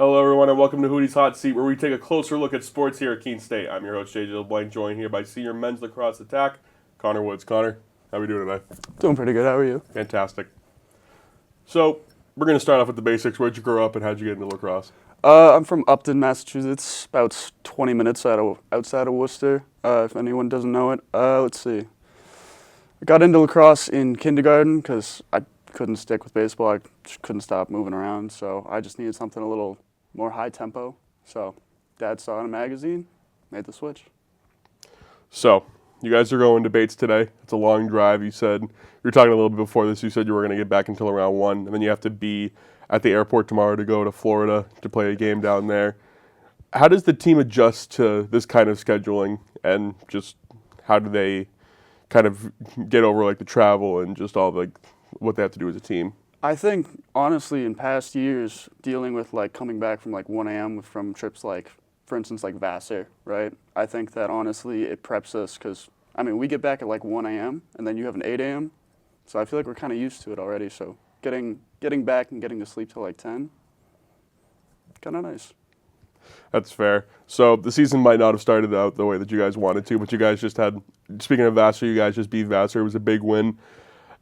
Hello, everyone, and welcome to Hootie's Hot Seat, where we take a closer look at sports here at Keene State. I'm your host, JJ LeBlanc, joined here by senior men's lacrosse attack, Connor Woods. Connor, how are we doing today? Doing pretty good. How are you? Fantastic. So, we're going to start off with the basics. Where'd you grow up, and how'd you get into lacrosse? I'm from Upton, Massachusetts, about 20 minutes outside of Worcester, if anyone doesn't know it. Let's see. I got into lacrosse in kindergarten because I couldn't stick with baseball. I just couldn't stop moving around, so I just needed something a little more high tempo. So Dad saw it in a magazine, made the switch. So, you guys are going to Bates today. It's a long drive. You were talking a little bit before this. You said you were going to get back until around 1, and then you have to be at the airport tomorrow to go to Florida to play a game down there. How does the team adjust to this kind of scheduling, and just how do they kind of get over like the travel and just all like what they have to do as a team? I think, honestly, in past years, dealing with like coming back from like 1 a.m. from trips like, for instance, like Vassar, right? I think that honestly it preps us because, I mean, we get back at like 1 a.m. and then you have an 8 a.m. So I feel like we're kind of used to it already. So getting back and getting to sleep till like 10, kind of nice. That's fair. So the season might not have started out the way that you guys wanted to, but you guys just had, speaking of Vassar, you guys just beat Vassar. It was a big win.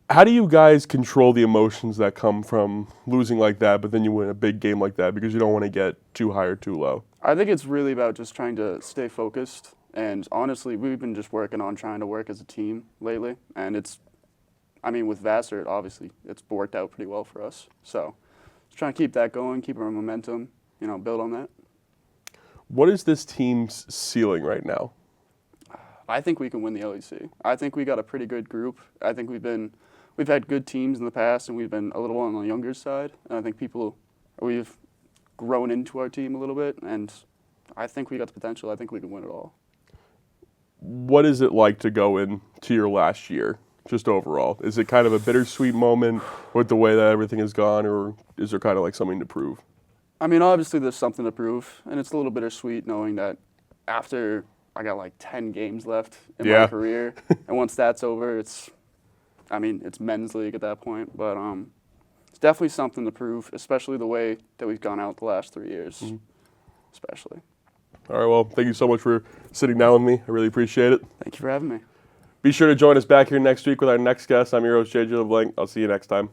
How do you guys control the emotions that come from losing like that, but then you win a big game like that because you don't want to get too high or too low? I think it's really about just trying to stay focused. And honestly, we've been just working on trying to work as a team lately. And with Vassar, obviously, it's worked out pretty well for us. So just trying to keep that going, keep our momentum, build on that. What is this team's ceiling right now? I think we can win the LEC. I think we got a pretty good group. I think we've had good teams in the past, and we've been a little on the younger side. And I think we've grown into our team a little bit, and I think we got the potential. I think we can win it all. What is it like to go into your last year, just overall? Is it kind of a bittersweet moment with the way that everything has gone, or is there kind of like something to prove? I mean, obviously there's something to prove, and it's a little bittersweet knowing that after I got like 10 games left in my career, and once that's over, it's men's league at that point. But it's definitely something to prove, especially the way that we've gone out the last 3 years, especially. All right, well, thank you so much for sitting down with me. I really appreciate it. Thank you for having me. Be sure to join us back here next week with our next guest. I'm your host, JJ LeBlanc. I'll see you next time.